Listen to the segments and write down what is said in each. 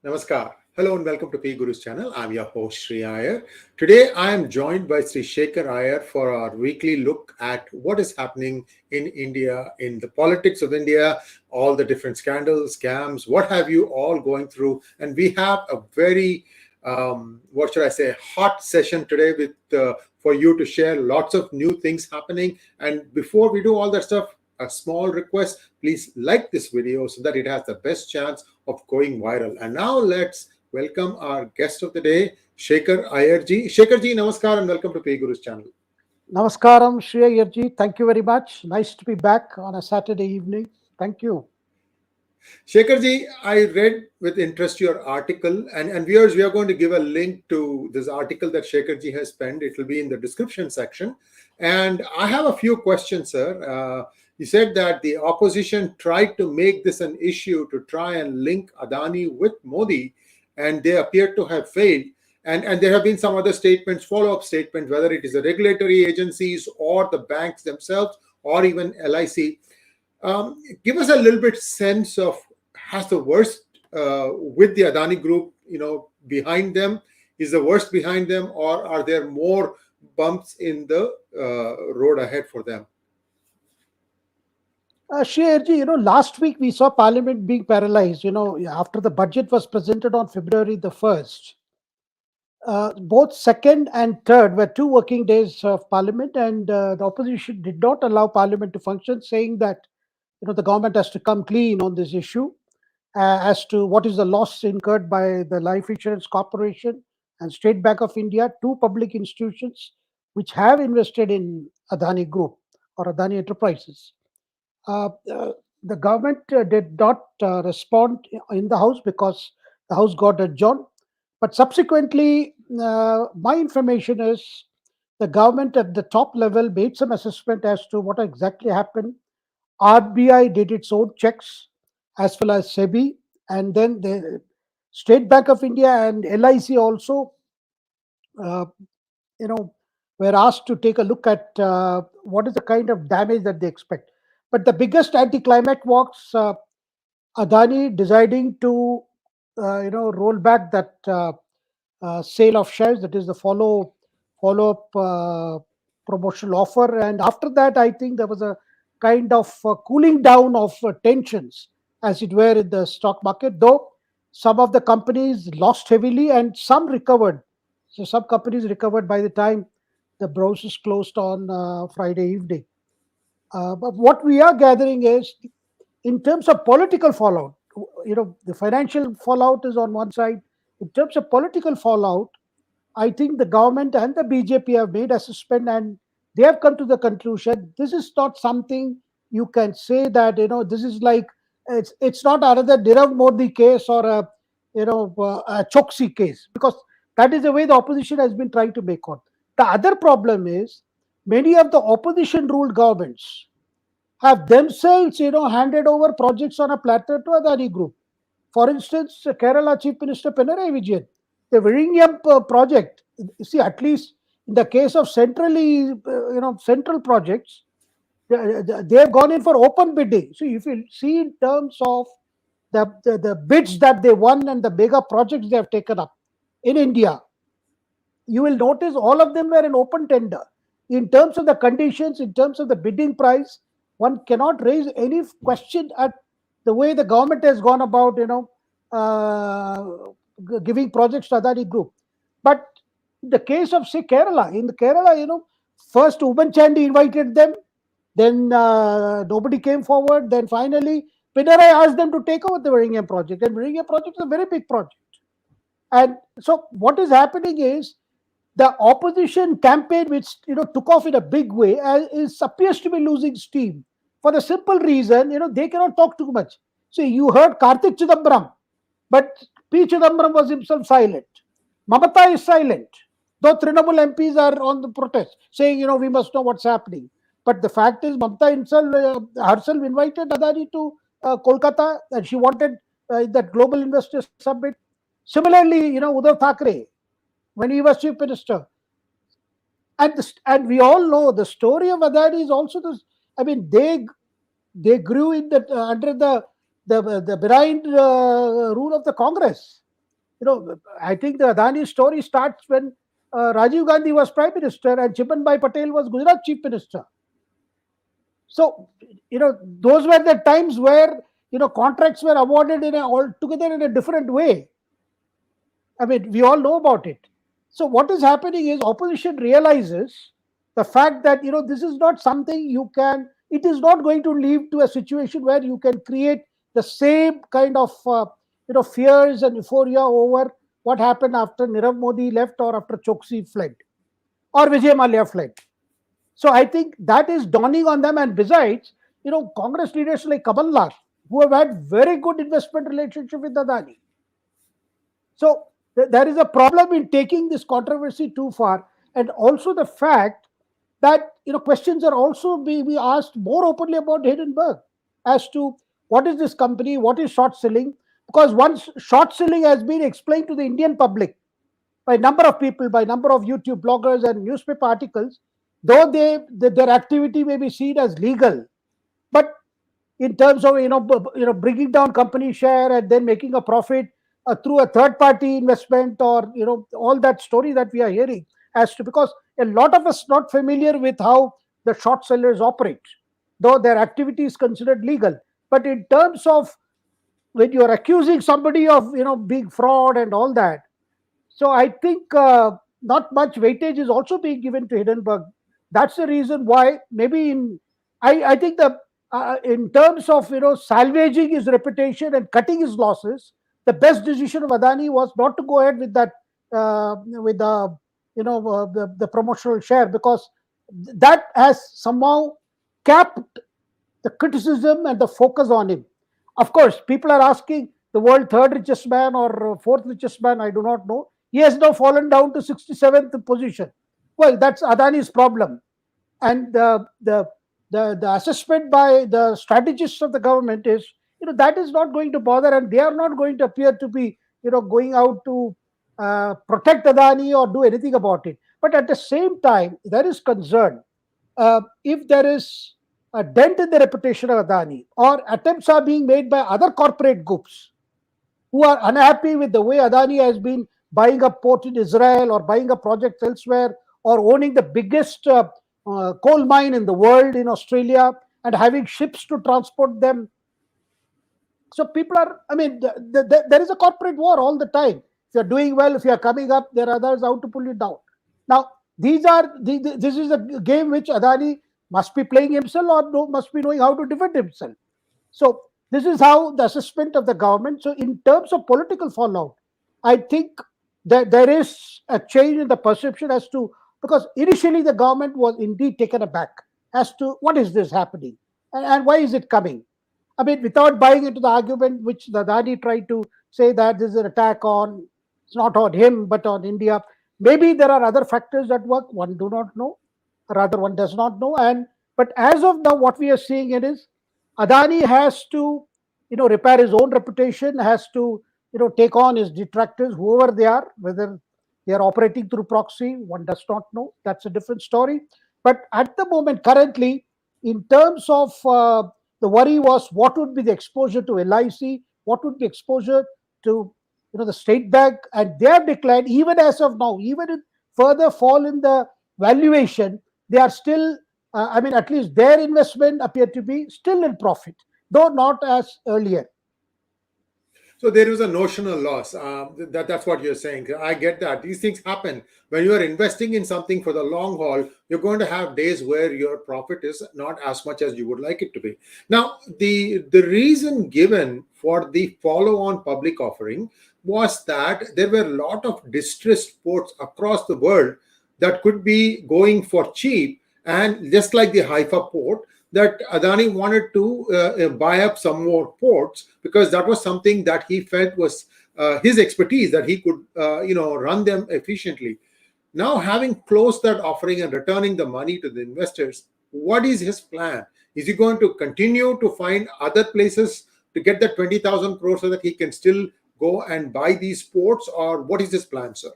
Namaskar. Hello and welcome to PGurus channel. I'm your host Shekhar Iyer. Today I am joined by Sri Shekhar Iyer for our weekly look at what is happening in India, in the politics of India, all the different scandals, scams, what have you all going through. And we have a very, hot session today with for you to share lots of new things happening. And before we do all that stuff, a small request, please like this video so that it has the best chance of going viral. And now let's welcome our guest of the day, Shekhar Iyer ji. Shekhar ji, namaskar and welcome to PGurus channel. Namaskaram, Shekhar Iyer ji. Thank you very much. Nice to be back on a Saturday evening. Thank you. Shekhar ji, I read with interest your article, and viewers, we are going to give a link to this article that Shekhar ji has penned. It will be in the description section. And I have a few questions, sir. You said that the opposition tried to make this an issue to try and link Adani with Modi, and they appear to have failed. And there have been some other statements, follow-up statements, whether it is the regulatory agencies or the banks themselves or even LIC. Give us a little bit sense of, has the worst with the Adani group, behind them? Is the worst behind them, or are there more bumps in the road ahead for them? Shekhar ji, last week we saw Parliament being paralyzed, after the budget was presented on February the 1st. Both second and third were 2 working days of Parliament, and the opposition did not allow Parliament to function, saying that the government has to come clean on this issue as to what is the loss incurred by the Life Insurance Corporation and State Bank of India, 2 public institutions which have invested in Adani Group or Adani Enterprises. The government did not respond in the House because the House got adjourned. But subsequently, my information is the government at the top level made some assessment as to what exactly happened. RBI did its own checks as well as SEBI, and then the State Bank of India and LIC also, were asked to take a look at what is the kind of damage that they expect. But the biggest anticlimax was Adani deciding to, roll back that sale of shares, that is the follow-up promotional offer. And after that, I think there was a kind of cooling down of tensions, as it were, in the stock market, though some of the companies lost heavily and some recovered. So some companies recovered by the time the browsers closed on Friday evening. But what we are gathering is, in terms of political fallout, the financial fallout is on one side. In terms of political fallout, I think the government and the BJP have made assessment, and they have come to the conclusion this is not something you can say that this is like it's not another Nirav Modi case or a a Choksi case, because that is the way the opposition has been trying to make out. The other problem is many of the opposition ruled governments have themselves handed over projects on a platter to Adani Group. For instance, Kerala Chief Minister Pinarayi Vijayan, the Viriniyam project. You see, at least in the case of central projects, they have gone in for open bidding. So if you see in terms of the bids that they won and the mega projects they have taken up in India, you will notice all of them were in open tender. In terms of the conditions, in terms of the bidding price, one cannot raise any question at the way the government has gone about, giving projects to Adani Group. But in the case of, say, Kerala, first 𝙒𝙗𝙖𝙦 invited them, then nobody came forward, then finally Pinarayi asked them to take over the Viriniyam project, and Viriniyam project is a very big project. And so what is happening is the opposition campaign, which took off in a big way, appears to be losing steam for the simple reason they cannot talk too much. So you heard Kartik Chidambaram, but P. Chidambaram was himself silent. Mamata is silent, though Trinamool MPs are on the protest, saying we must know what's happening. But the fact is, Mamata herself invited Adani to Kolkata, and she wanted that Global Investors Summit. Similarly, Uddhav Thackeray, when he was chief minister, and we all know the story of Adani is also this. I mean, they grew in the under the benign rule of the Congress. I think the Adani story starts when Rajiv Gandhi was Prime Minister and Chidambaram Patel was Gujarat Chief Minister. So, those were the times where, contracts were awarded in altogether in a different way. I mean, we all know about it. So what is happening is opposition realizes the fact that, this is not something it is not going to lead to a situation where you can create the same kind of, fears and euphoria over what happened after Nirav Modi left or after Choksi fled or Vijay Mallya fled. So I think that is dawning on them. And besides, Congress leaders like Kamal Nath, who have had very good investment relationship with Adani. So there is a problem in taking this controversy too far, and also the fact that questions are also be asked more openly about Hindenburg as to what is this company, what is short selling, because once short selling has been explained to the Indian public by number of people, by number of YouTube bloggers and newspaper articles, though their activity may be seen as legal, but in terms of bringing down company share and then making a profit through a third party investment, or all that story that we are hearing, as to, because a lot of us not familiar with how the short sellers operate, though their activity is considered legal. But in terms of when you are accusing somebody of being fraud and all that, so I think not much weightage is also being given to Hindenburg. That's the reason why maybe I think the in terms of salvaging his reputation and cutting his losses, the best decision of Adani was not to go ahead with that with the the promotional share, because that has somehow capped the criticism and the focus on him. Of course, people are asking the world third richest man or fourth richest man, I do not know. He has now fallen down to 67th position. Well, that's Adani's problem. And the assessment by the strategists of the government is, that is not going to bother, and they are not going to appear to be, going out to protect Adani or do anything about it. But at the same time, there is concern if there is a dent in the reputation of Adani, or attempts are being made by other corporate groups who are unhappy with the way Adani has been buying up port in Israel or buying up projects elsewhere, or owning the biggest coal mine in the world in Australia and having ships to transport them. So people are, I mean, there is a corporate war all the time. If you're doing well, if you're coming up, there are others out to pull you down. Now, this is a game which Adani must be playing himself, or must be knowing how to defend himself. So this is how the assessment of the government. So in terms of political fallout, I think that there is a change in the perception as to, because initially the government was indeed taken aback as to what is this happening, and why is it coming. I mean, without buying into the argument which the Adani tried to say that this is an attack on, it's not on him, but on India. Maybe there are other factors at work. One do not know, rather one does not know. But as of now, what we are seeing it is Adani has to, repair his own reputation, has to, take on his detractors, whoever they are, whether they are operating through proxy, one does not know. That's a different story. But at the moment, currently, in terms of the worry was what would be the exposure to LIC, what would be exposure to the state bank, and they have declared, even as of now, even with further fall in the valuation, they are still, I mean, at least their investment appear to be still in profit, though not as earlier. So there is a notional loss. That's what you're saying. I get that. These things happen. When you are investing in something for the long haul, you're going to have days where your profit is not as much as you would like it to be. Now, the reason given for the follow-on public offering was that there were a lot of distressed ports across the world that could be going for cheap. And just like the Haifa port, that Adani wanted to buy up some more ports, because that was something that he felt was his expertise, that he could run them efficiently. Now, having closed that offering and returning the money to the investors, what is his plan? Is he going to continue to find other places to get the 20,000 crores so that he can still go and buy these ports, or what is his plan, sir?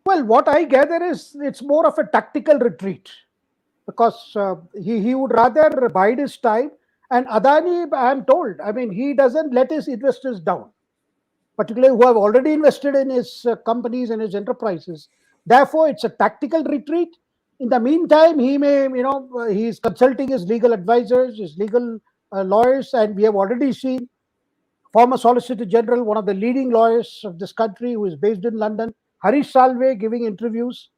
Well, what I gather is it's more of a tactical retreat, because he would rather bide his time. And Adani, I am told, I mean, he doesn't let his investors down. particularly who have already invested in his companies and his enterprises. Therefore, it's a tactical retreat. In the meantime, he may, he's consulting his legal advisors, his legal lawyers, and we have already seen former Solicitor General, one of the leading lawyers of this country, who is based in London, Harish Salve, giving interviews,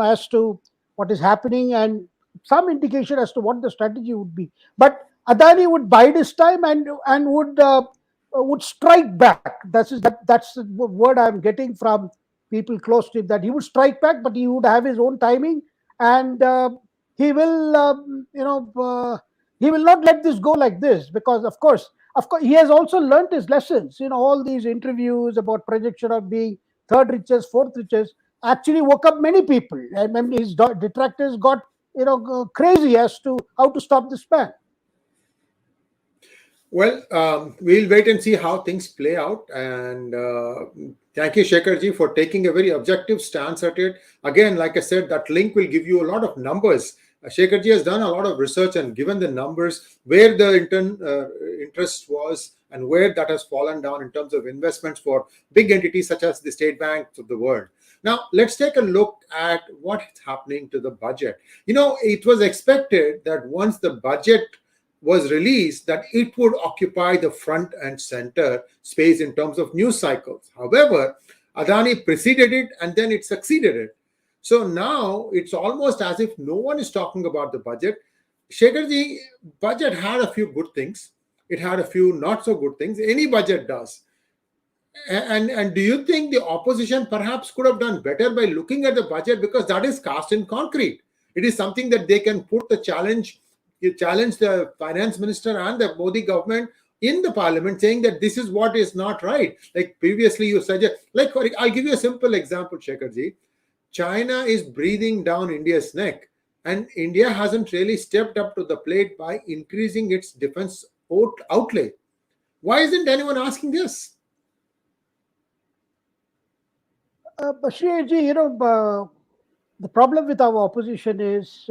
as to what is happening and some indication as to what the strategy would be. But Adani would bide his time and would strike back. That's the word I'm getting from people close to him, that he would strike back, but he would have his own timing, and he will, he will not let this go like this, because of course, he has also learnt his lessons. All these interviews about projection of being third richest, fourth richest actually woke up many people. I mean, his detractors got crazy as to how to stop this man. Well, we'll wait and see how things play out. And thank you, Shekharji, for taking a very objective stance at it. Again, like I said, that link will give you a lot of numbers. Shekharji has done a lot of research and given the numbers where the interest was and where that has fallen down in terms of investments for big entities such as the state banks of the world. Now, let's take a look at what's happening to the budget. It was expected that once the budget was released, that it would occupy the front and center space in terms of news cycles. However, Adani preceded it and then it succeeded it. So now it's almost as if no one is talking about the budget. Shekharji, budget had a few good things. It had a few not so good things. Any budget does. And do you think the opposition perhaps could have done better by looking at the budget, because that is cast in concrete? It is something that they can put the challenge. You challenge the finance minister and the Modi government in the parliament, saying that this is what is not right. Like previously you suggest, I'll give you a simple example, Shekharji. China is breathing down India's neck, and India hasn't really stepped up to the plate by increasing its defense outlay. Why isn't anyone asking this? Bashirji, the problem with our opposition is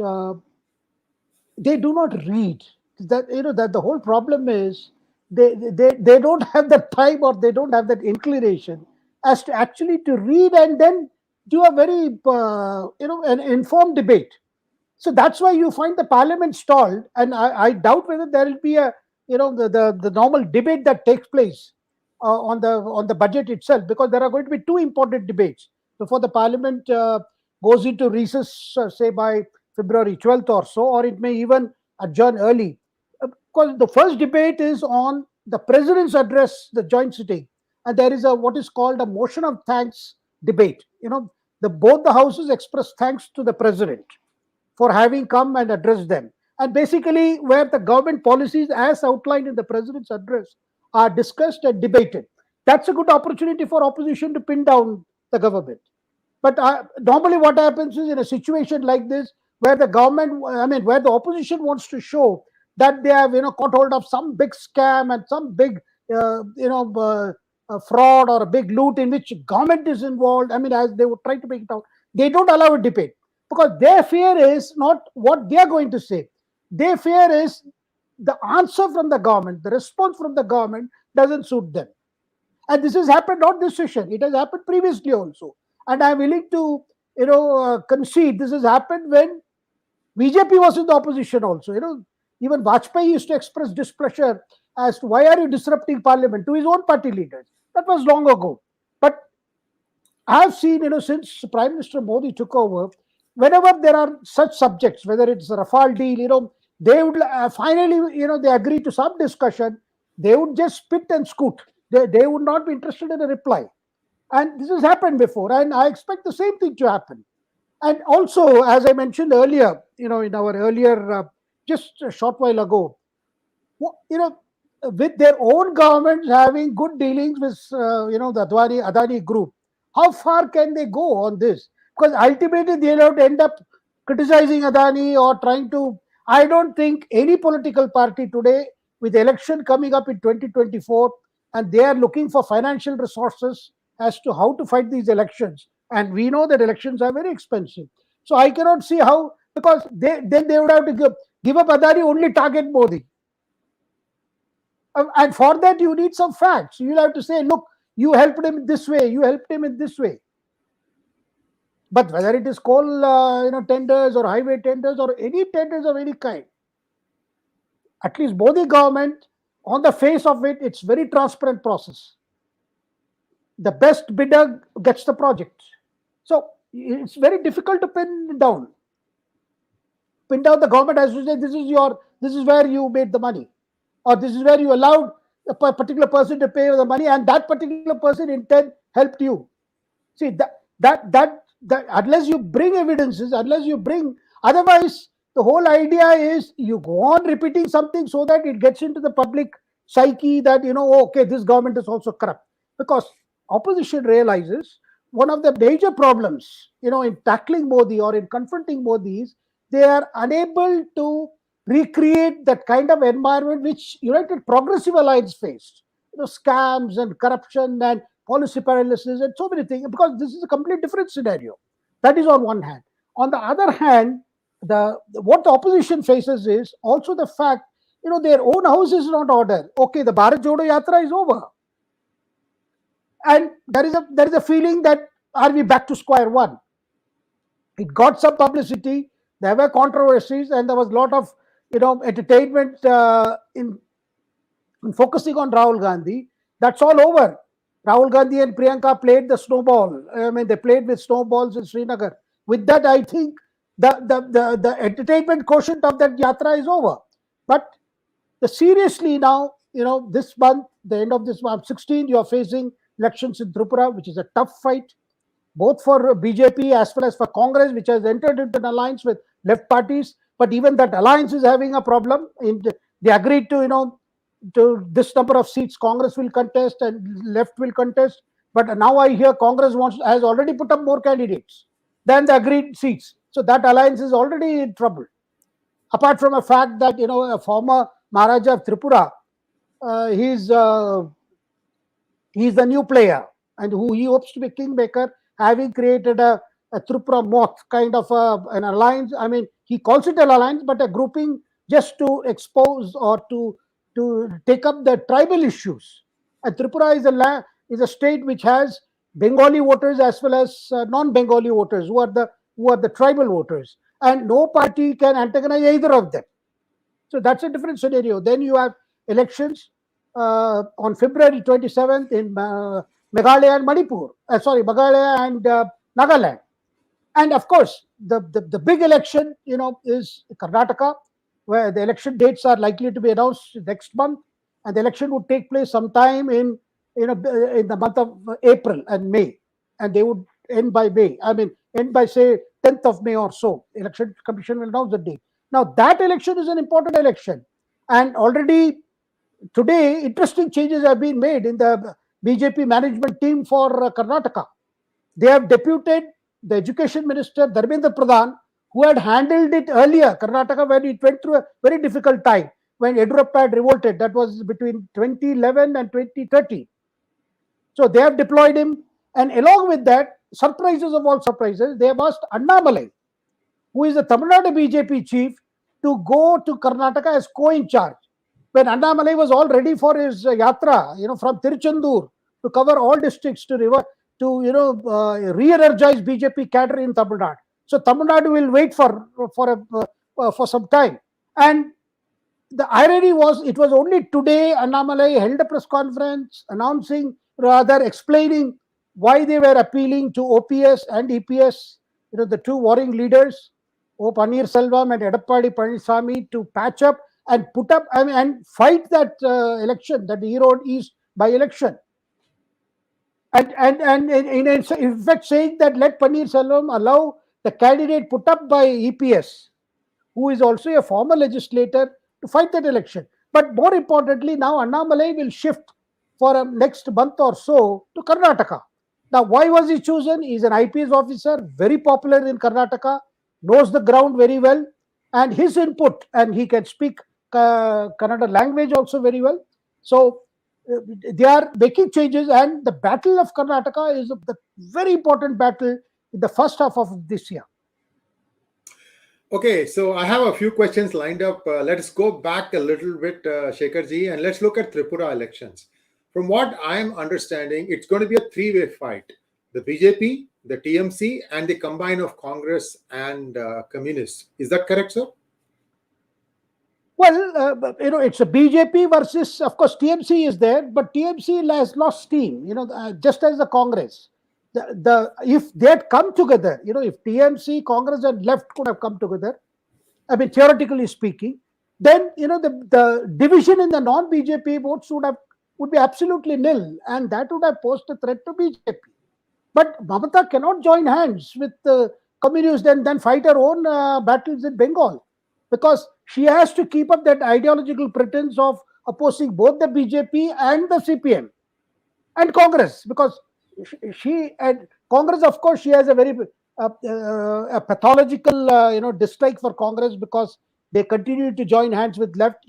they do not read. That the whole problem is they don't have the time, or they don't have that inclination as to actually to read and then do a very an informed debate. So that's why you find the parliament stalled, and I doubt whether there will be a the normal debate that takes place on the budget itself, because there are going to be two important debates before the parliament goes into recess, say by February 12th or so, or it may even adjourn early. Because the first debate is on the president's address, the joint sitting, and there is a what is called a motion of thanks debate. Both the houses express thanks to the president for having come and addressed them. And basically, where the government policies, as outlined in the president's address, are discussed and debated. That's a good opportunity for opposition to pin down the government. But normally, what happens is, in a situation like this, where the government, where the opposition wants to show that they have, caught hold of some big scam and some big, fraud or a big loot in which government is involved. As they would try to make it out, they don't allow a debate, because their fear is not what they are going to say. Their fear is the answer from the government, the response from the government doesn't suit them. And this has happened not this session; it has happened previously also. And I'm willing to, concede this has happened when BJP was in the opposition also. Even Vajpayee used to express displeasure as to why are you disrupting parliament to his own party leaders. That was long ago. But I have seen, since Prime Minister Modi took over, whenever there are such subjects, whether it's the Rafale deal, they would finally, they agree to some discussion. They would just spit and scoot. They would not be interested in a reply. And this has happened before, and I expect the same thing to happen. And also, as I mentioned earlier, in our earlier, just a short while ago, with their own governments having good dealings with, the Adani group, how far can they go on this? Because ultimately they'll have to end up criticizing Adani or trying to. I don't think any political party today, with the election coming up in 2024, and they are looking for financial resources as to how to fight these elections. And we know that elections are very expensive. So I cannot see how, because then they would have to give up Adani, only target Modi. And for that, you need some facts. You'll have to say, look, you helped him this way, you helped him in this way. But whether it is coal tenders or highway tenders or any tenders of any kind, at least Modi government, on the face of it, it's very transparent process. The best bidder gets the project. So it's very difficult to pin down. Pin down the government has to say this is where you made the money, or this is where you allowed a particular person to pay the money, and that particular person in turn helped you. See that unless you bring evidences, otherwise the whole idea is you go on repeating something so that it gets into the public psyche that okay, this government is also corrupt. Because opposition realizes one of the major problems in tackling Modi or in confronting Modi is they are unable to recreate that kind of environment which United Progressive Alliance faced. Scams and corruption and policy paralysis and so many things, because this is a completely different scenario. That is on one hand. On the other hand, what the opposition faces is also the fact, their own house is not ordered. Okay, the Bharat Jodo Yatra is over. And there is a feeling that are we back to square one? It got some publicity, there were controversies, and there was a lot of entertainment in focusing on Rahul Gandhi. That's all over. Rahul Gandhi and Priyanka played the snowball. I mean, they played with snowballs in Srinagar. With that, I think the entertainment quotient of that yatra is over. But seriously now, this month, the end of this month, 16, you are facing elections in Tripura, which is a tough fight, both for BJP as well as for Congress, which has entered into an alliance with left parties. But even that alliance is having a problem. They agreed to this number of seats Congress will contest and left will contest. But now I hear Congress has already put up more candidates than the agreed seats. So that alliance is already in trouble. Apart from the fact that a former Maharaja of Tripura, he's the new player, and who he hopes to be kingmaker, having created a Tripura Moth kind of an alliance. I mean, he calls it an alliance, but a grouping just to expose or to take up the tribal issues. And Tripura is a state which has Bengali voters as well as non-Bengali voters who are the tribal voters, and no party can antagonize either of them. So that's a different scenario. Then you have elections on February 27th in Meghalaya and Meghalaya and Nagaland. And of course, the big election, is Karnataka, where the election dates are likely to be announced next month, and the election would take place sometime in the month of April and May, and they would end by May. I mean, end by say 10th of May or so. Election Commission will announce the date. Now that election is an important election, and already today interesting changes have been made in the BJP management team for Karnataka. They have deputed the Education Minister Dharmendra Pradhan, who had handled it earlier, Karnataka, when it went through a very difficult time, when Yediyurappa had revolted. That was between 2011 and 2013. So they have deployed him, and along with that, surprises of all surprises, they have asked Annamalai, who is the Tamil Nadu BJP chief, to go to Karnataka as co-in charge. When Annamalai was all ready for his yatra, from Tiruchendur to cover all districts to re-energize BJP cadre in Tamil Nadu. So Tamil Nadu will wait for some time. And the irony was, it was only today Annamalai held a press conference explaining why they were appealing to OPS and EPS, the two warring leaders, O. Pannirselvam and Edappadi Palaniswamy, to patch up and put up and fight that election, that Erode East by-election. And in fact saying that let Pannirselvam allow the candidate put up by EPS, who is also a former legislator, to fight that election. But more importantly, now Annamalai will shift for a next month or so to Karnataka. Now, why was he chosen? He's an IPS officer, very popular in Karnataka, knows the ground very well, and his input, and he can speak Kannada language also very well. So they are making changes, and the battle of Karnataka is the very important battle in the first half of this year. Okay, so I have a few questions lined up. Let's go back a little bit, Shekhar ji, and let's look at Tripura elections. From what I'm understanding, it's going to be a three-way fight. The BJP, the TMC, and the combine of Congress and communists. Is that correct, sir? Well, it's a BJP versus, of course, TMC is there, but TMC has lost steam, just as the Congress. If they had come together, if TMC, Congress, and left could have come together, I mean, theoretically speaking, then, the division in the non-BJP votes would be absolutely nil, and that would have posed a threat to BJP. But Mamata cannot join hands with the communists and then fight her own battles in Bengal, because she has to keep up that ideological pretense of opposing both the BJP and the CPM and Congress, because she and Congress, of course, she has a very a pathological dislike for Congress, because they continue to join hands with left.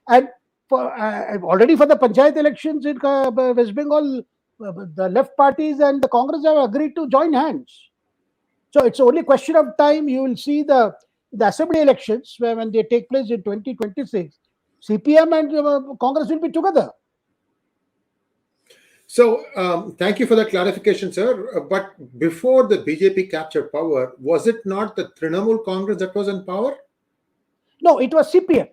And already for the panchayat elections in West Bengal, the left parties and the Congress have agreed to join hands. So it's only a question of time. You will see the assembly elections when they take place in 2026. CPM and Congress will be together. So thank you for that clarification, sir. But before the BJP captured power, was it not the Trinamool Congress that was in power? No, it was CPM.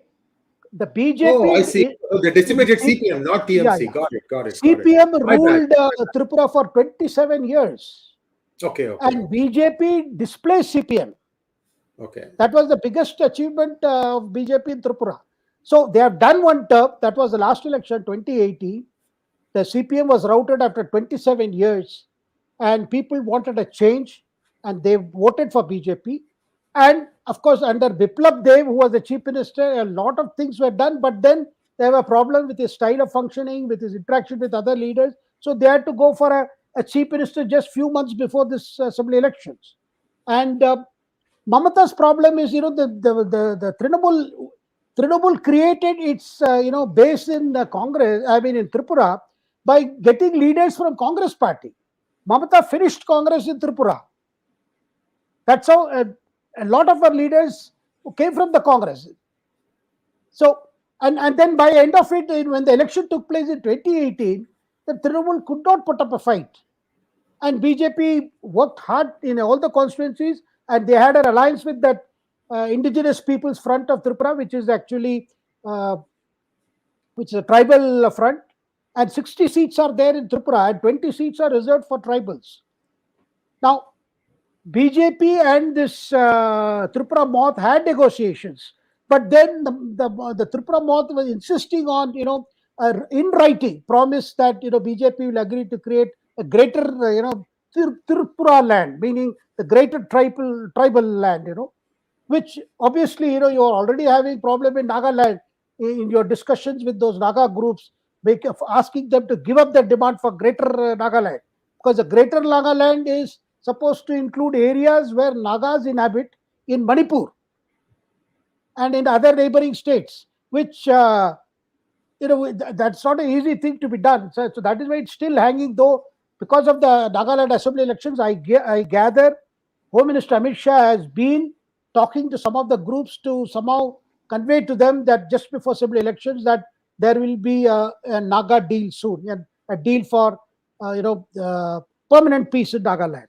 The BJP. Oh, I see. The decimated CPM, not TMC. Yeah. Got it. CPM ruled Tripura for 27 years. Okay. And BJP displaced CPM. Okay. That was the biggest achievement of BJP in Tripura. So they have done one term. That was the last election, 2018. The CPM was routed after 27 years, and people wanted a change, and they voted for BJP. And of course, under Biplab Dev, who was the chief minister, a lot of things were done, but then there were problems with his style of functioning, with his interaction with other leaders. So they had to go for a chief minister just few months before this assembly elections. And Mamata's problem is, the Trinamool created its, base in the Congress, in Tripura, by getting leaders from Congress party. Mamata finished Congress in Tripura. That's how a lot of our leaders came from the Congress. So, and then by the end of it, when the election took place in 2018, the Trinamool could not put up a fight. And BJP worked hard in all the constituencies, and they had an alliance with that Indigenous People's Front of Tripura, which is actually which is a tribal front. And 60 seats are there in Tripura, and 20 seats are reserved for tribals. Now, BJP and this Tripura Moth had negotiations, but then the Tripura Moth was insisting on, in writing, promise that BJP will agree to create a greater, Tripura land, meaning the greater tribal land, which obviously, you're already having problem in Nagaland in your discussions with those Naga groups, asking them to give up their demand for greater Nagaland, because the greater Nagaland is supposed to include areas where Nagas inhabit in Manipur and in other neighboring states, which that's not an easy thing to be done. So that is why it's still hanging, though, because of the Nagaland assembly elections. I gather Home Minister Amit Shah has been talking to some of the groups to somehow convey to them that just before assembly elections that there will be a Naga deal soon, and a deal for permanent peace in Nagaland.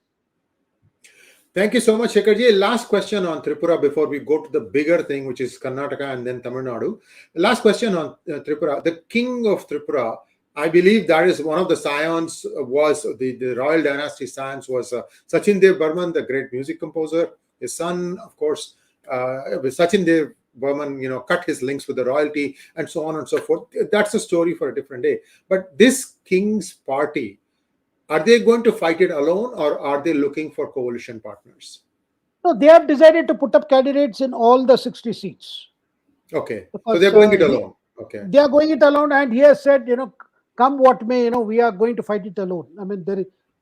Thank you so much, Shekharji. Last question on Tripura before we go to the bigger thing, which is Karnataka and then Tamil Nadu. Last question on Tripura. The king of Tripura, I believe that is one of the scions, was the royal dynasty scions was Sachin Dev Burman, the great music composer. His son, of course, Sachin Dev Burman, cut his links with the royalty and so on and so forth. That's a story for a different day. But this king's party, are they going to fight it alone, or are they looking for coalition partners? No, they have decided to put up candidates in all the 60 seats. Okay, because, so they're going it alone. Okay, they are going it alone, and he has said, come what may, we are going to fight it alone. I mean,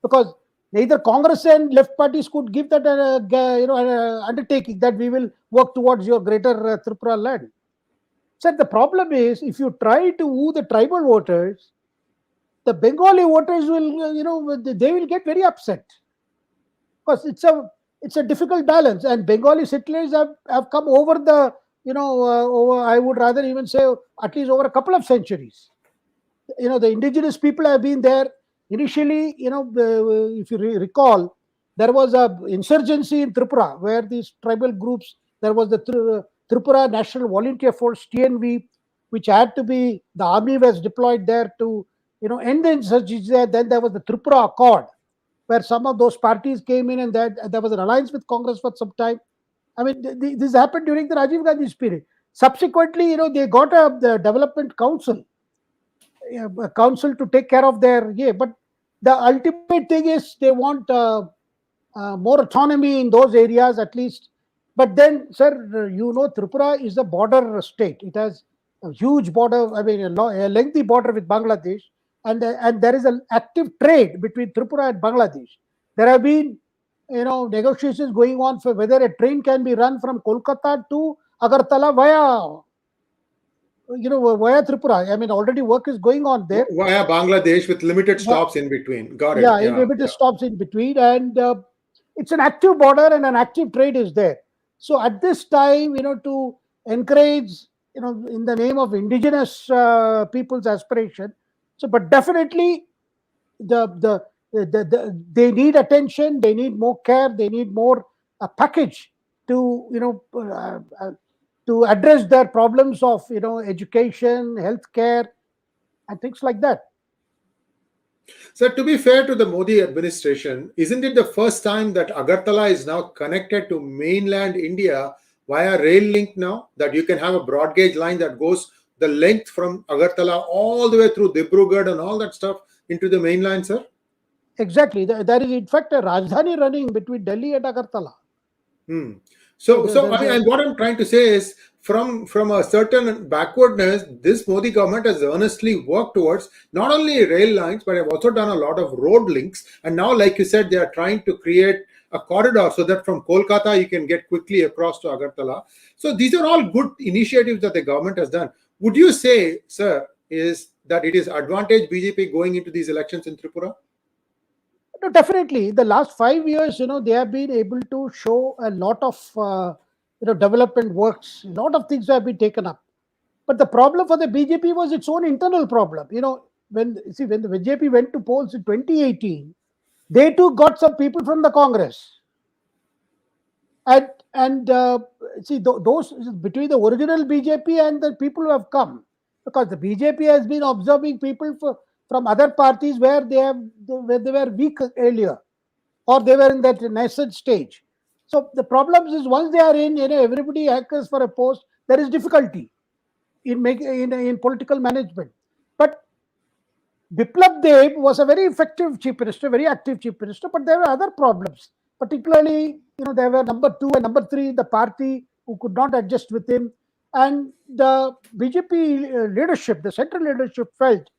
because neither Congress and left parties could give that undertaking that we will work towards your greater Tripura land. So the problem is, if you try to woo the tribal voters, the Bengali voters will, they will get very upset, because it's a difficult balance, and Bengali settlers have come over the, over, I would rather even say at least over a couple of centuries. the indigenous people have been there. Initially, if you recall, there was a insurgency in Tripura where these tribal groups, there was the Tripura National Volunteer Force, TNV, which had to be, the army was deployed there to, end the insurgency there. Then there was the Tripura Accord, where some of those parties came in, and there was an alliance with Congress for some time. I mean, this happened during the Rajiv Gandhi's period. Subsequently, they got the development council, a council to take care of their, but the ultimate thing is they want more autonomy in those areas at least. But then, sir, Tripura is a border state. It has a huge border, I mean, a lengthy border with Bangladesh, and there is an active trade between Tripura and Bangladesh. There have been, negotiations going on for whether a train can be run from Kolkata to Agartala via Tripura. I mean, already work is going on there. Via Bangladesh with limited stops in between. Got it. Yeah, limited stops in between. And it's an active border and an active trade is there. So at this time, to encourage, in the name of indigenous people's aspiration. So, but definitely they need attention, they need more care, they need more package to, to address their problems of education, healthcare, and things like that. So, to be fair to the Modi administration, isn't it the first time that Agartala is now connected to mainland India via rail link now? That you can have a broad gauge line that goes the length from Agartala all the way through Dibrugarh and all that stuff into the mainland, sir? Exactly. There is in fact a Rajdhani running between Delhi and Agartala. So I mean, and what I'm trying to say is, from a certain backwardness, this Modi government has earnestly worked towards not only rail lines, but have also done a lot of road links. And now, like you said, they are trying to create a corridor so that from Kolkata you can get quickly across to Agartala. So these are all good initiatives that the government has done. Would you say, sir, is that it is advantage BJP going into these elections in Tripura? No, definitely. The last 5 years, they have been able to show a lot of, development works. A lot of things have been taken up. But the problem for the BJP was its own internal problem. When the BJP went to polls in 2018, they too got some people from the Congress. And those between the original BJP and the people who have come, because the BJP has been absorbing people from other parties where they were weak earlier, or they were in that nascent stage. So the problem is once they are in, everybody hankers for a post. There is difficulty in political management. But Biplab Deb was a very effective chief minister, very active chief minister, but there were other problems. Particularly, there were number 2 and number 3 in the party who could not adjust with him. And the BJP leadership, the central leadership felt,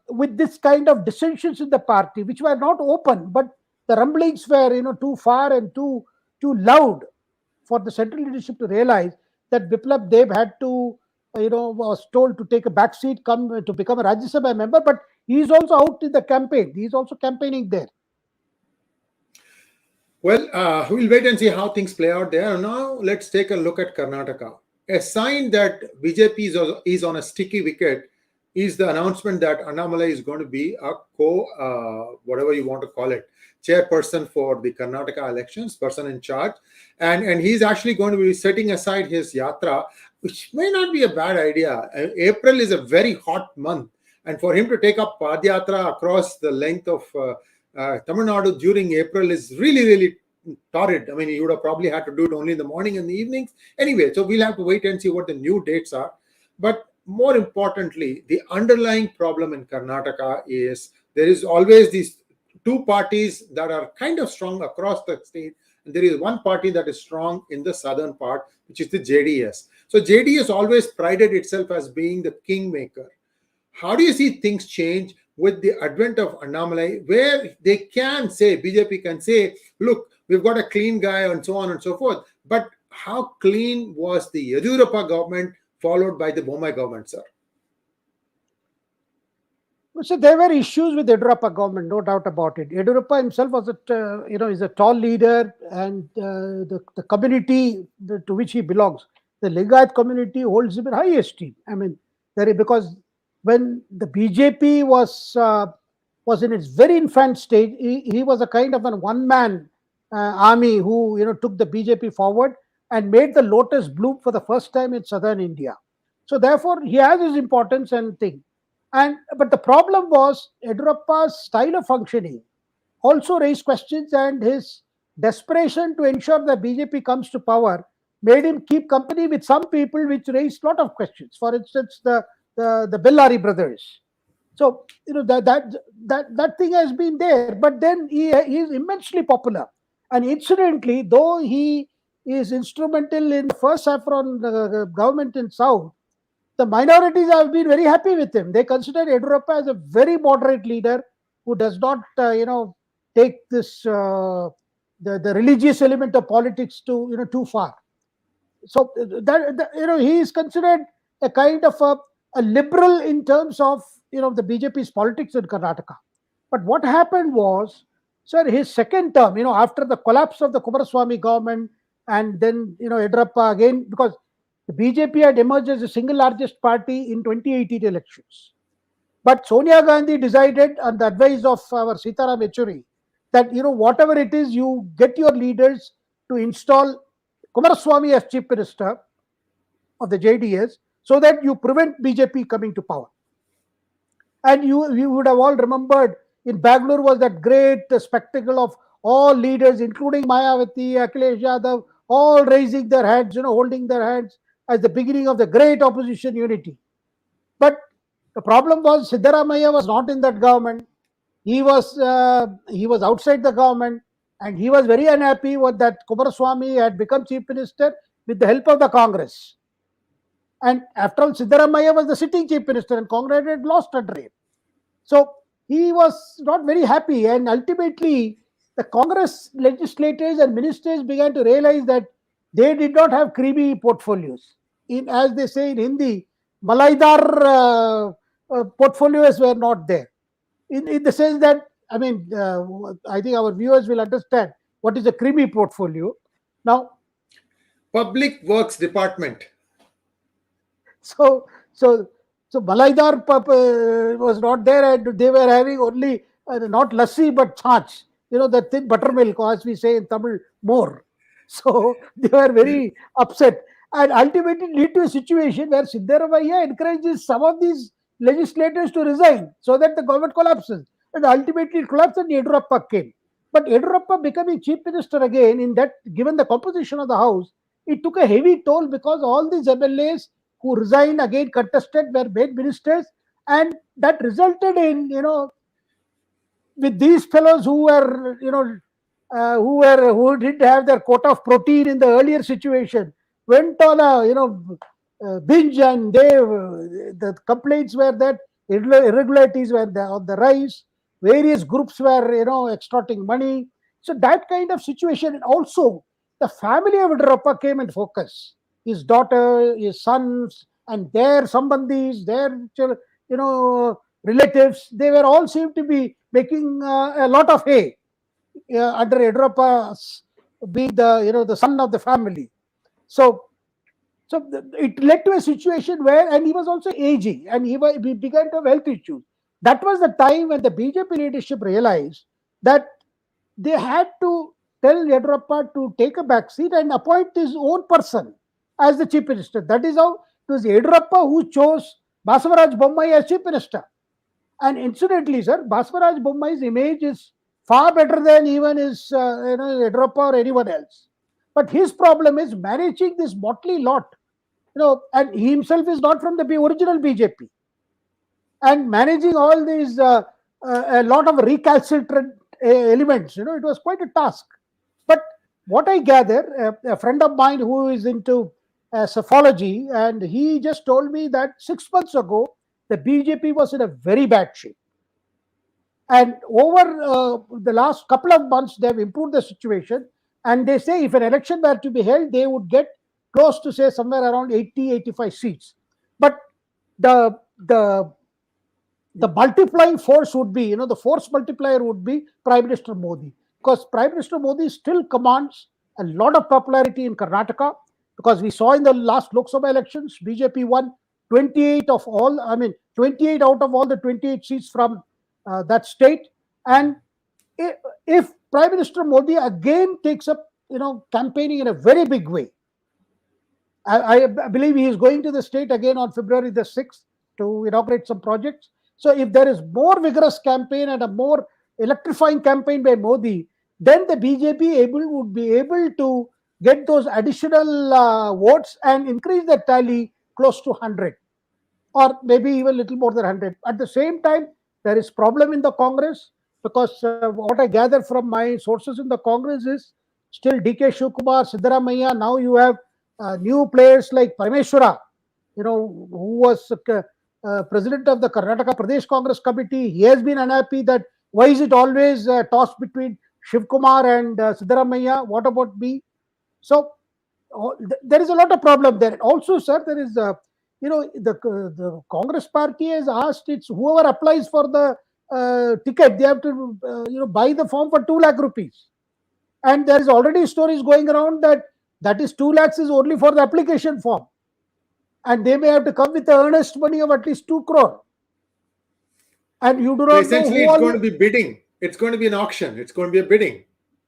with this kind of dissensions in the party, which were not open, but the rumblings were, too far and too loud for the central leadership to realize that Biplab Deb had to, was told to take a back seat, come to become a Rajya Sabha member, but he is also out in the campaign. He is also campaigning there. Well, we'll wait and see how things play out there. Now, let's take a look at Karnataka. A sign that BJP is on a sticky wicket is the announcement that Annamalai is going to be a whatever you want to call it, chairperson for the Karnataka elections, person in charge. And he's actually going to be setting aside his yatra, which may not be a bad idea. April is a very hot month. And for him to take up Padyatra across the length of Tamil Nadu during April is really, really torrid. I mean, he would have probably had to do it only in the morning and the evenings. Anyway, so we'll have to wait and see what the new dates are. But more importantly, the underlying problem in Karnataka is there is always these two parties that are kind of strong across the state. And there is one party that is strong in the southern part, which is the JDS. So JDS always prided itself as being the kingmaker. How do you see things change with the advent of Annamalai, where they can say, BJP can say, look, we've got a clean guy and so on and so forth. But how clean was the Yediyurappa government followed by the Bommai government, sir? So there were issues with the Yediyurappa government, no doubt about it. Yediyurappa himself was is a tall leader, and the community to which he belongs, the Lingayat community, holds him in high esteem. I mean, because when the BJP was in its very infant stage. He was a kind of an one-man army who took the BJP forward and made the lotus bloom for the first time in southern India. So therefore, he has his importance and thing. And but the problem was Yediyurappa's style of functioning also raised questions, and his desperation to ensure that BJP comes to power made him keep company with some people, which raised a lot of questions. For instance, the Bellari brothers. So that thing has been there, but then he is immensely popular. And incidentally, though he is instrumental in the first saffron government in South, the minorities have been very happy with him. They consider Yediyurappa as a very moderate leader who does not, take this the religious element of politics to too far. So he is considered a kind of a liberal in terms of the BJP's politics in Karnataka. But what happened was, sir, his second term, after the collapse of the Kumaraswamy government, and then Yediyurappa again, because the BJP had emerged as the single largest party in 2018 elections. But Sonia Gandhi decided, on the advice of our Sitaram Yechuri, that whatever it is, you get your leaders to install Kumaraswamy as chief minister of the JDS, so that you prevent BJP coming to power. And you would have all remembered, in Bangalore was that great spectacle of all leaders, including Mayawati, Akhilesh Yadav, all raising their hands, holding their hands as the beginning of the great opposition unity. But the problem was Siddaramaiah was not in that government. He was outside the government, and he was very unhappy with that Kumaraswamy had become chief minister with the help of the Congress. And after all, Siddaramaiah was the sitting chief minister, and Congress had lost a dream. So he was not very happy, and ultimately the Congress legislators and ministers began to realize that they did not have creamy portfolios. As they say in Hindi, malaidar portfolios were not there. In the sense that, I think our viewers will understand what is a creamy portfolio. Now, Public Works Department. So Malaidar was not there, and they were having only not lassi but chach, the thin buttermilk, as we say in Tamil, more. So they were very upset, and ultimately lead to a situation where Siddaramaiah encourages some of these legislators to resign so that the government collapses, and ultimately it collapsed, and Yediyurappa came. But Yediyurappa becoming chief minister again, in that, given the composition of the house, it took a heavy toll, because all these MLAs who resigned again contested were made ministers, and that resulted in with these fellows who were who didn't have their quota of protein in the earlier situation, went on a binge, and the complaints were that irregularities were on the rise. Various groups were extorting money. So that kind of situation, and also the family of Yediyurappa came in focus. His daughter, his sons, and their sambandhis, their relatives, they were all seemed to be making a lot of hay under Yediyurappa being the son of the family. So it led to a situation where, and he was also aging, and he began to have health issues. That was the time when the BJP leadership realized that they had to tell Yediyurappa to take a back seat and appoint his own person as the chief minister. That is how it was Yediyurappa who chose Basavaraj Bommai as chief minister. And incidentally, sir, Basavaraj Bommai's image is far better than even his Yediyurappa or anyone else. But his problem is managing this motley lot, and he himself is not from the original BJP, and managing all these a lot of recalcitrant elements. It was quite a task. But what I gather, a friend of mine who is into psephology, and he just told me that 6 months ago the BJP was in a very bad shape, and over the last couple of months they have improved the situation, and they say if an election were to be held, they would get close to, say, somewhere around 80-85 seats. But the multiplying force would be, the force multiplier would be Prime Minister Modi, because Prime Minister Modi still commands a lot of popularity in Karnataka, because we saw in the last Lok Sabha elections, BJP won 28 of all, I mean, 28 out of all the 28 seats from that state. And if Prime Minister Modi again takes up, campaigning in a very big way, I believe he is going to the state again on February the 6th to inaugurate some projects. So if there is more vigorous campaign and a more electrifying campaign by Modi, then the BJP would be able to get those additional votes and increase the tally close to 100, or maybe even a little more than 100. At the same time, there is problem in the Congress, because what I gather from my sources in the Congress is still DK Shivkumar, 𝙤𝙬𝙬, now you have new players like Parameshwara, who was president of the Karnataka Pradesh Congress Committee. He has been unhappy that why is it always tossed between Shivkumar and 𝙤𝙬𝙬. What about me? So there is a lot of problem there. Also, sir, there is the Congress party has asked it's whoever applies for the ticket, they have to buy the form for 2 lakh rupees. And there is already stories going around that is 2 lakhs is only for the application form, and they may have to come with the earnest money of at least 2 crore. And you do not essentially know it's going to be bidding. It's going to be an auction. It's going to be a bidding.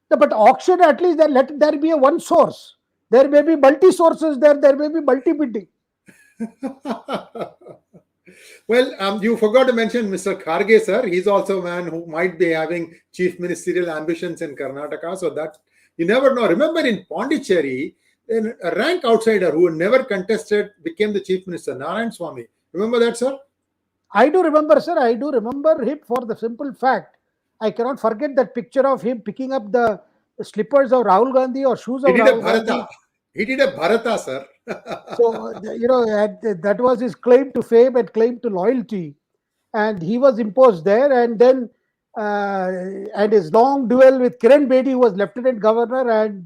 No, but auction, at least let there be a one source. There may be multi sources there may be multi bidding. Well, you forgot to mention Mr. Kharge, sir. He's also a man who might be having chief ministerial ambitions in Karnataka. So that you never know. Remember in Pondicherry, a rank outsider who never contested became the chief minister, Narayan Swamy. Remember that, sir? I do remember, sir. I do remember him for the simple fact. I cannot forget that picture of him picking up the slippers of Rahul Gandhi or shoes of Rahul Gandhi. He did a Bharata, sir. So, that was his claim to fame and claim to loyalty. And he was imposed there. And then, and his long duel with Kiran Bedi, who was lieutenant governor, and,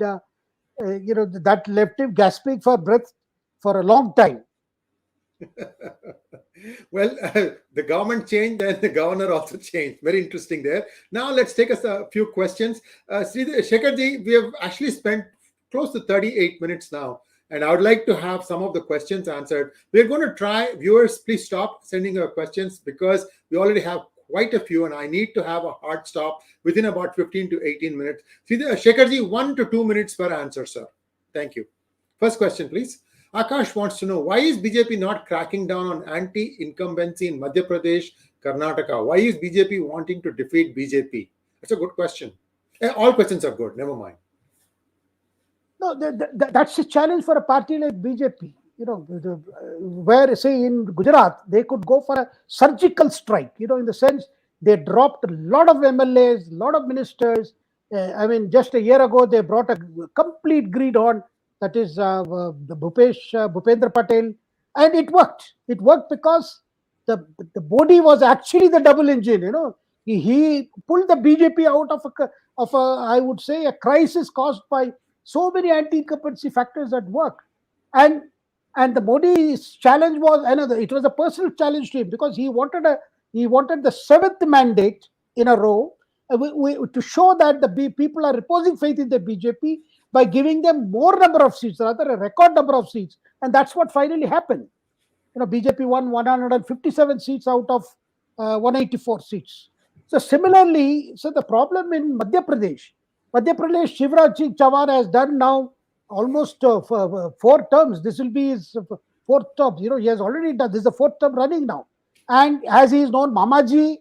that left him gasping for breath for a long time. Well, the government changed and the governor also changed. Very interesting there. Now, let's take us a few questions. Shekharji, we have actually spent close to 38 minutes now, and I would like to have some of the questions answered. We're going to try, viewers, please stop sending your questions because we already have quite a few and I need to have a hard stop within about 15 to 18 minutes. Shekharji, 1 to 2 minutes per answer, sir. Thank you. First question, please. Akash wants to know, why is BJP not cracking down on anti-incumbency in Madhya Pradesh, Karnataka? Why is BJP wanting to defeat BJP? That's a good question. All questions are good. Never mind. No, that's a challenge for a party like BJP. Where, say, in Gujarat, they could go for a surgical strike, in the sense they dropped a lot of MLAs, a lot of ministers. Just a year ago, they brought a complete greenhorn, that is the Bhupendra Patel, and it worked. It worked because the Modi was actually the double engine. He pulled the BJP out of a I would say a crisis caused by so many anti-incumbency factors at work, and the Modi's challenge was another. It was a personal challenge to him because he wanted the 7th mandate in a row to show that the people are reposing faith in the BJP by giving them more number of seats, rather a record number of seats. And that's what finally happened. BJP won 157 seats out of 184 seats. So similarly, the problem in Madhya Pradesh, Shivraj Singh Chauhan has done now almost 4 terms. This will be his 4th term. He has already done, this is the 4th term running now. And as he is known, Mamaji,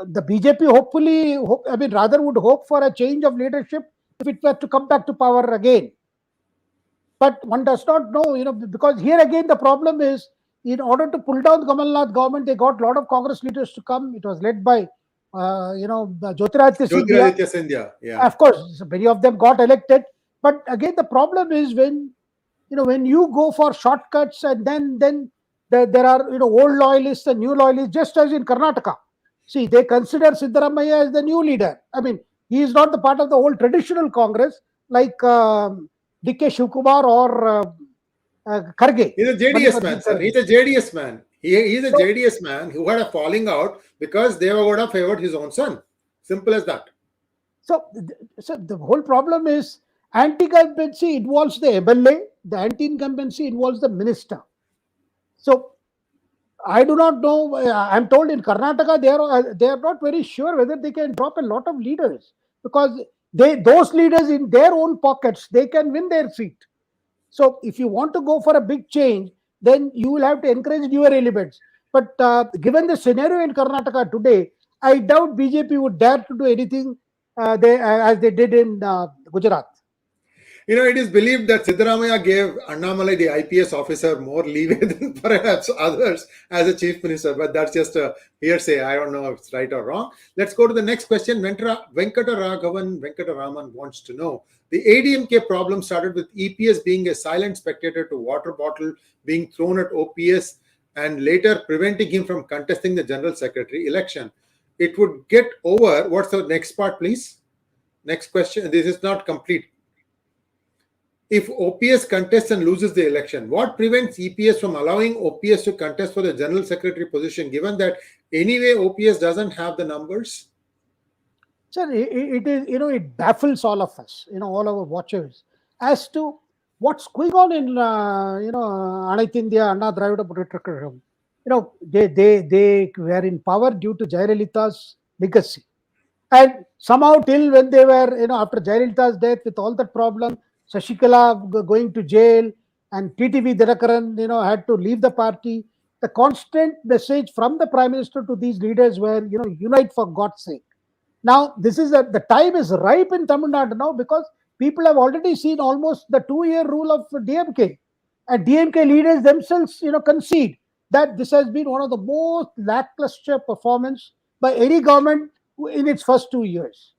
the BJP hopefully, would hope for a change of leadership if it were to come back to power again. But one does not know, because here again the problem is, in order to pull down the Kamal Nath government, they got a lot of Congress leaders to come. It was led by, Jyotiraditya Scindia. Yeah. Of course, many of them got elected. But again, the problem is when you go for shortcuts and then there are, old loyalists and new loyalists, just as in Karnataka. See, they consider 𝙤𝙬𝙬 as the new leader. He is not the part of the old traditional Congress like DK Shivkumar or Kharge. He's a JDS man, sir. He's a JDS man. He's a JDS man who had a falling out because they were going to favor his own son. Simple as that. So the whole problem is anti-incumbency involves the MLA. The anti-incumbency involves the minister. So I do not know. I'm told in Karnataka they are not very sure whether they can drop a lot of leaders, because those leaders in their own pockets, they can win their seat. So if you want to go for a big change, then you will have to encourage newer elements. But given the scenario in Karnataka today, I doubt BJP would dare to do anything as they did in Gujarat. It is believed that Siddaramaiah gave Annamalai, the IPS officer, more leeway than perhaps others as a chief minister, but that's just a hearsay. I don't know if it's right or wrong. Let's go to the next question. Venkataraman wants to know, the ADMK problem started with EPS being a silent spectator to water bottle being thrown at OPS and later preventing him from contesting the general secretary election. It would get over. What's the next part, please? Next question. This is not complete. If OPS contests and loses the election, what prevents EPS from allowing OPS to contest for the general secretary position, given that anyway OPS doesn't have the numbers? Sir, it is, it baffles all of us, all our watchers, as to what's going on in, Anitindya, Anna Dravida Budget. They were in power due to Jayalalitha's legacy. And somehow till when they were, after Jayalalitha's death, with all that problem, Shashikala going to jail, and TTV Dinakaran, had to leave the party. The constant message from the Prime Minister to these leaders were, unite for God's sake. Now, the time is ripe in Tamil Nadu now, because people have already seen almost the 2-year rule of DMK. And DMK leaders themselves, concede that this has been one of the most lackluster performance by any government in its first 2 years.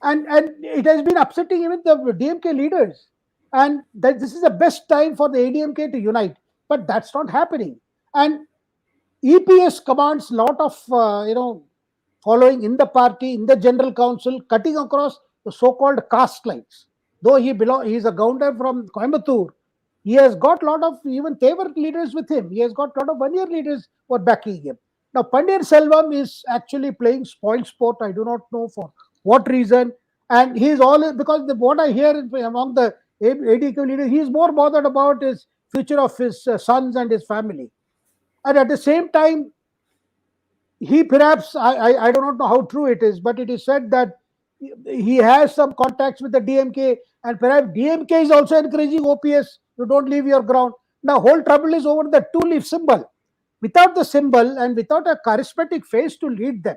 And it has been upsetting even the DMK leaders. And that this is the best time for the ADMK to unite. But that's not happening. And EPS commands a lot of, following in the party, in the general council, cutting across the so-called caste lines. Though he is a gounder from Coimbatore, he has got a lot of even Tevar leaders with him. He has got a lot of one-year leaders who are backing him. Now, Pandir Selvam is actually playing spoil sport. I do not know for what reason. And he's all, because what I hear among the ADK leaders, he's more bothered about his future of his sons and his family. And at the same time, he perhaps, I do not know how true it is, but it is said that he has some contacts with the DMK, and perhaps DMK is also encouraging OPS, you don't leave your ground. Now, whole trouble is over the two-leaf symbol. Without the symbol and without a charismatic face to lead them,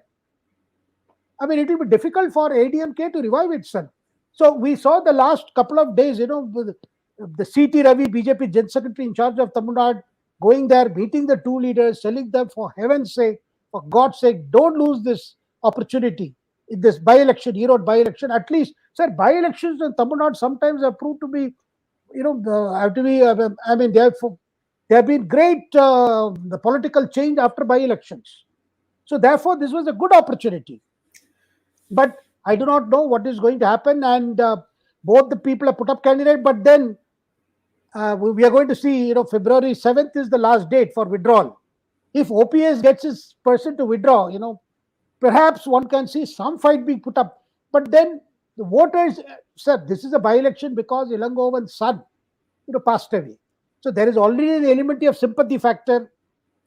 I mean, it will be difficult for ADMK to revive itself. So we saw the last couple of days, the CT Ravi, BJP Gen Secretary in charge of Tamil Nadu, going there, meeting the two leaders, telling them, for heaven's sake, for God's sake, don't lose this opportunity in this by-election, Erode by-election. At least, sir, by-elections in Tamil Nadu sometimes have proved to be, have to be, I mean, they have been great, the political change after by-elections. So therefore, this was a good opportunity. But I do not know what is going to happen. And both the people have put up candidate, but then we are going to see, February 7th is the last date for withdrawal. If OPS gets his person to withdraw, perhaps one can see some fight being put up. But then the voters said this is a by-election because Ilangovan's son, passed away. So there is already an element of sympathy factor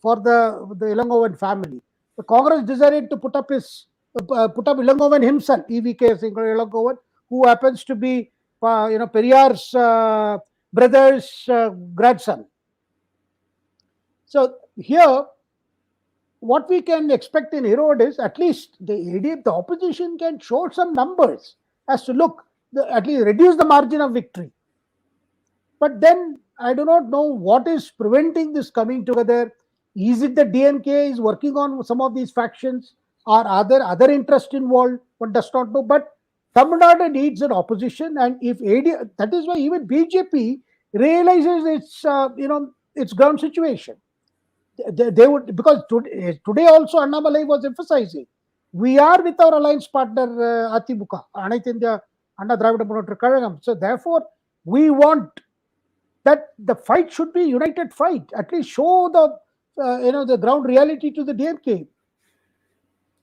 for the Ilangovan family. The Congress decided to put up Ilangovan himself, EVK Ilangovan, who happens to be, Periyar's brother's grandson. So here, what we can expect in Erode is at least the opposition can show some numbers as to look, at least reduce the margin of victory. But then I do not know what is preventing this coming together. Is it the DMK is working on some of these factions, or are there other interests involved? One does not know. But Tamil Nadu needs an opposition, and if that is why even BJP realizes its ground situation. They would, because today also Annamalai was emphasizing, we are with our alliance partner Atimuka, Anitindya, Anna Dravida Munnetra Kazhagam. So therefore, we want that the fight should be united fight. At least show the ground reality to the DMK.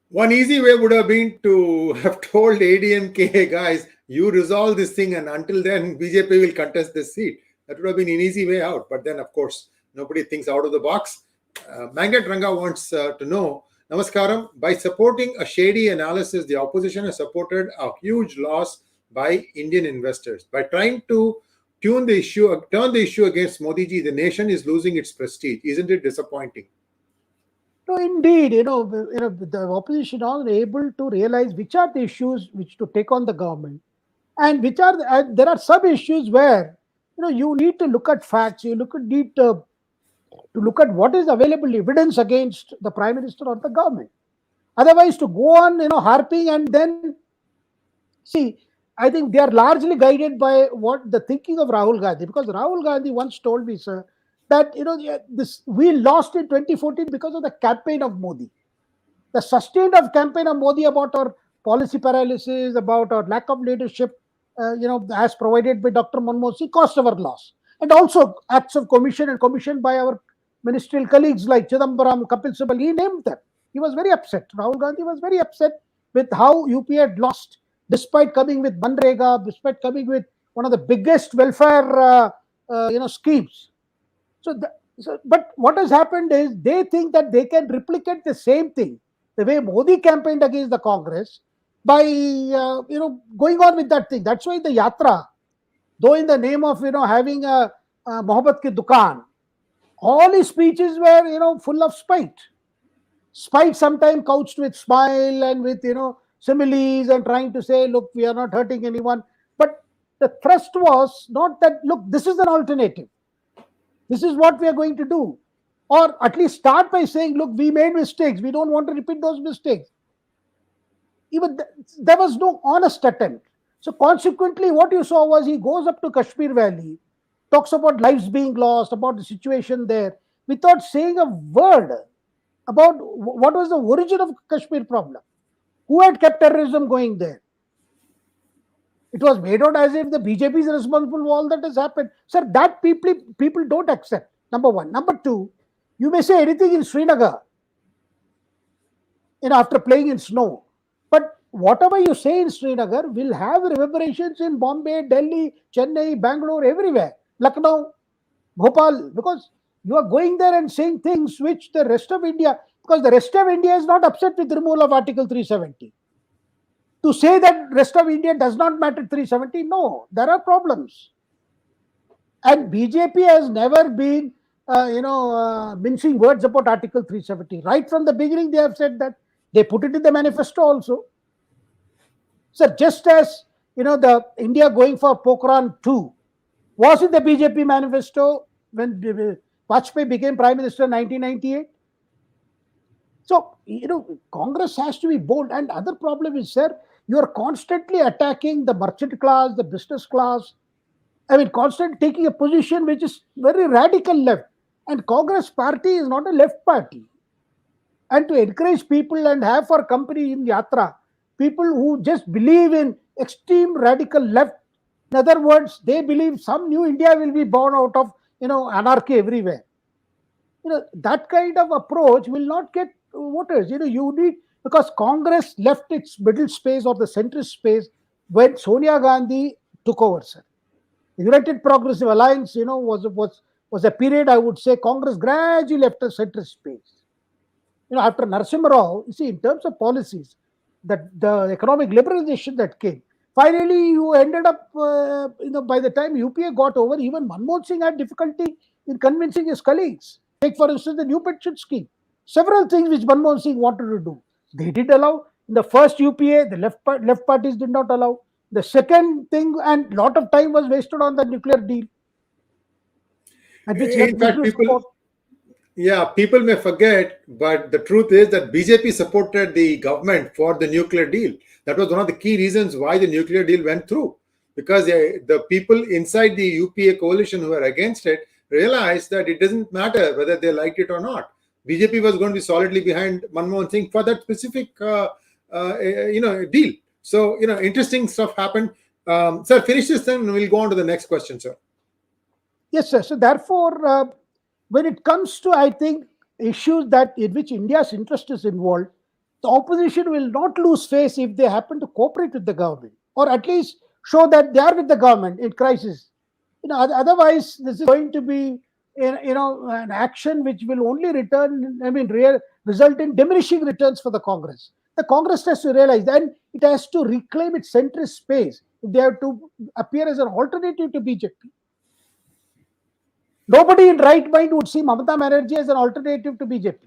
One easy way would have been to have told ADMK, guys, you resolve this thing, and until then BJP will contest this seat. That would have been an easy way out. But then, of course, Nobody thinks out of the box. Mangat Ranga wants to know, Namaskaram, by supporting a shady analysis, the opposition has supported a huge loss by Indian investors. By trying to turn the issue against Modi ji, the nation is losing its prestige. Isn't it disappointing? No, indeed, the opposition are able to realize which are the issues which to take on the government, and which are there are some issues where you need to look at facts. You need to look at what is available evidence against the prime minister or the government. Otherwise, to go on harping, and then see, I think they are largely guided by what the thinking of Rahul Gandhi, because Rahul Gandhi once told me, sir, that this we lost in 2014 because of the campaign of Modi. The sustained of campaign of Modi about our policy paralysis, about our lack of leadership, as provided by Dr. Manmohan Singh, cost our loss. And also acts of commission by our ministerial colleagues like Chidambaram, Kapil Sibal, he named them. He was very upset. Rahul Gandhi was very upset with how UP had lost, despite coming with Manrega, despite coming with one of the biggest welfare schemes. But what has happened is they think that they can replicate the same thing, the way Modi campaigned against the Congress, by going on with that thing. That's why the Yatra, though in the name of having a Mohabbat ki Dukan, all his speeches were full of spite. Spite sometimes couched with smile and with similes and trying to say, look, we are not hurting anyone. But the thrust was not that, look, this is an alternative. This is what we are going to do. Or at least start by saying, look, we made mistakes. We don't want to repeat those mistakes. Even there was no honest attempt. So consequently, what you saw was he goes up to Kashmir Valley, talks about lives being lost, about the situation there, without saying a word about what was the origin of Kashmir problem. Who had kept terrorism going there? It was made out as if the BJP is responsible for all that has happened. Sir, that people don't accept, number one. Number two, you may say anything in Srinagar, after playing in snow. But whatever you say in Srinagar will have reverberations in Bombay, Delhi, Chennai, Bangalore, everywhere. Lucknow, Bhopal, because you are going there and saying things which the rest of India, because the rest of India is not upset with the removal of Article 370. To say that rest of India does not matter 370, no, there are problems. And BJP has never been, mincing words about Article 370. Right from the beginning, they have said that. They put it in the manifesto also. So just as, the India going for Pokhran 2 was in the BJP manifesto when Vajpayee became Prime Minister in 1998. So, Congress has to be bold. And other problem is, sir, you are constantly attacking the merchant class, the business class. I mean, constantly taking a position which is very radical left. And Congress party is not a left party. And to encourage people and have for company in Yatra, people who just believe in extreme radical left. In other words, they believe some new India will be born out of, anarchy everywhere. That kind of approach will not get voters. You need, because Congress left its middle space or the centrist space when Sonia Gandhi took over, sir. The United Progressive Alliance, was a period, I would say, Congress gradually left a centrist space. After Narasimha Rao, you see, in terms of policies, that the economic liberalization that came, finally you ended up, by the time UPA got over, even Manmohan Singh had difficulty in convincing his colleagues. Take, for instance, the new pension scheme. Several things which Manmohan Singh wanted to do, they did allow. In the first UPA, the left parties did not allow. The second thing, and lot of time was wasted on the nuclear deal. And which In fact, people may forget, but the truth is that BJP supported the government for the nuclear deal. That was one of the key reasons why the nuclear deal went through. Because the people inside the UPA coalition who were against it realized that it doesn't matter whether they liked it or not. BJP was going to be solidly behind Manmohan Singh for that specific deal. So, interesting stuff happened. Sir, finish this thing and we'll go on to the next question, sir. Yes, sir. So therefore, when it comes to, I think, issues in which India's interest is involved, the opposition will not lose face if they happen to cooperate with the government, or at least show that they are with the government in crisis. Otherwise, this is going to be an action which will only result in diminishing returns for the Congress. The Congress has to realize that it has to reclaim its centrist space. They have to appear as an alternative to BJP. Nobody in right mind would see Mamata Banerjee as an alternative to BJP,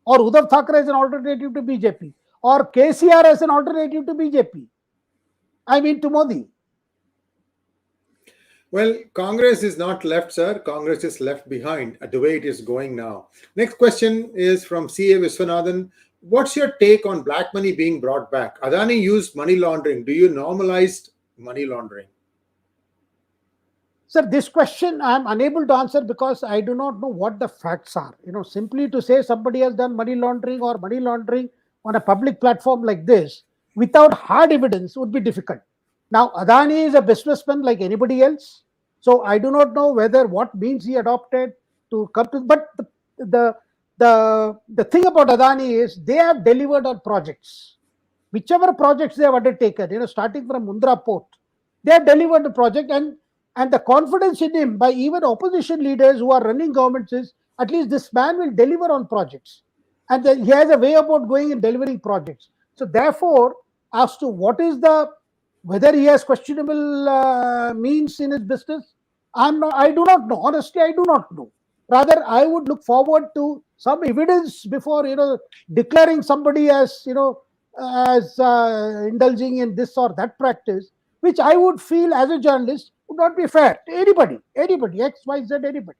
or Uddhav Thackeray as an alternative to BJP, or KCR as an alternative to BJP. I mean, to Modi. Well, Congress is not left, sir. Congress is left behind the way it is going now. Next question is from C.A. Viswanathan. What's your take on black money being brought back? Adani used money laundering. Do you normalize money laundering? Sir, this question I am unable to answer because I do not know what the facts are. Simply to say somebody has done money laundering or money laundering on a public platform like this without hard evidence would be difficult. Now, Adani is a businessman like anybody else. So I do not know what means he adopted to come to. But the thing about Adani is they have delivered on projects. Whichever projects they have undertaken, starting from Mundra Port, they have delivered the project, and the confidence in him by even opposition leaders who are running governments is at least this man will deliver on projects. And then he has a way about going and delivering projects. So therefore, as to whether he has questionable means in his business, I do not know. Honestly, I do not know. Rather, I would look forward to some evidence before declaring somebody as indulging in this or that practice, which I would feel as a journalist would not be fair to anybody, X, Y, Z, anybody.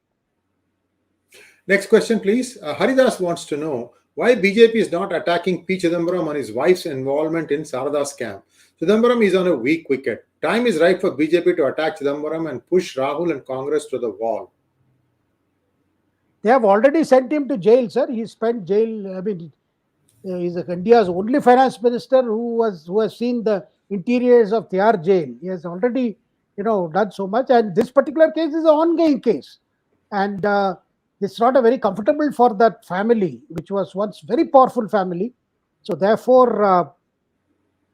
Next question, please. Haridas wants to know why BJP is not attacking P. Chidambaram on his wife's involvement in Sarada scam. Chidambaram is on a weak wicket. Time is right for BJP to attack Chidambaram and push Rahul and Congress to the wall. They have already sent him to jail, sir. He spent jail. He's India's only finance minister who has seen the interiors of Tihar jail. He has already, done so much. And this particular case is an ongoing case. And it's not a very comfortable for that family, which was once very powerful family. So therefore,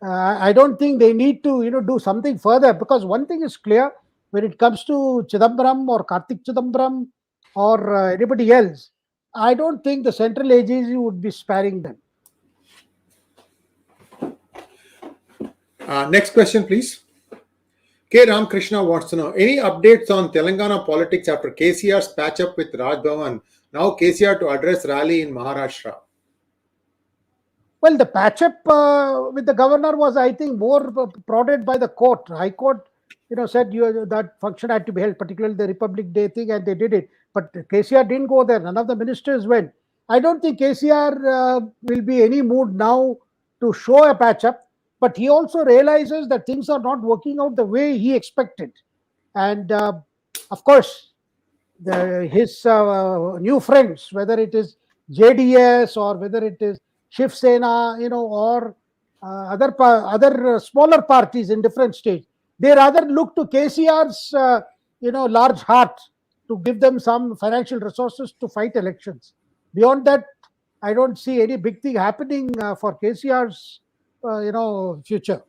I don't think they need to, do something further, because one thing is clear: when it comes to Chidambaram or Kartik Chidambaram or anybody else, I don't think the central agency would be sparing them. Next question, please. K. Ramakrishna wants to know, any updates on Telangana politics after KCR's patch up with Raj Bhavan? Now KCR to address rally in Maharashtra. Well, the patch-up with the governor was, I think, more prodded by the court. High Court, said that function had to be held, particularly the Republic Day thing, and they did it. But KCR didn't go there. None of the ministers went. I don't think KCR will be any mood now to show a patch-up. But he also realizes that things are not working out the way he expected. And of course, his new friends, whether it is JDS or whether it is Shiv Sena, or other smaller parties in different states, they rather look to KCR's, large heart to give them some financial resources to fight elections. Beyond that, I don't see any big thing happening for KCR's, future.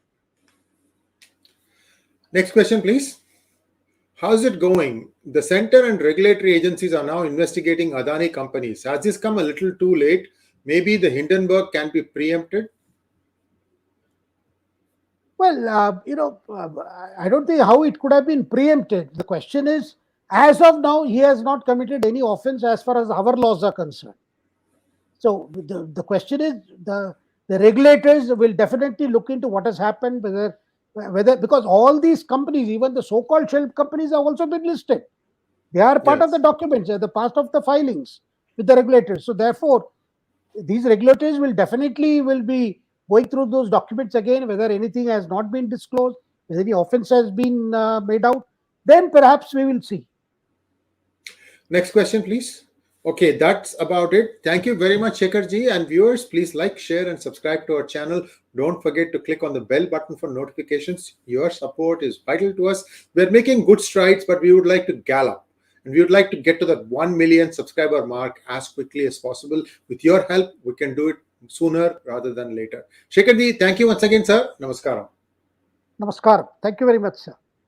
Next question, please. How's it going? The center and regulatory agencies are now investigating Adani companies. Has this come a little too late? Maybe the Hindenburg can be preempted? Well, I don't think how it could have been preempted. The question is, as of now, he has not committed any offense as far as our laws are concerned. So the question is, the regulators will definitely look into what has happened, whether because all these companies, even the so-called shell companies, have also been listed. They are part of the documents, they are the part of the filings with the regulators. So therefore, these regulators will definitely be going through those documents again, whether anything has not been disclosed, whether any offense has been made out. Then perhaps we will see. Next question, please. Okay, that's about it. Thank you very much, Shekhar ji, and viewers, please like, share and subscribe to our channel. Don't forget to click on the bell button for notifications. Your support is vital to us. We're making good strides, but we would like to gallop. And we would like to get to that 1 million subscriber mark as quickly as possible. With your help, we can do it sooner rather than later. Shekhar ji, thank you once again, sir. Namaskaram. Namaskaram. Thank you very much, sir.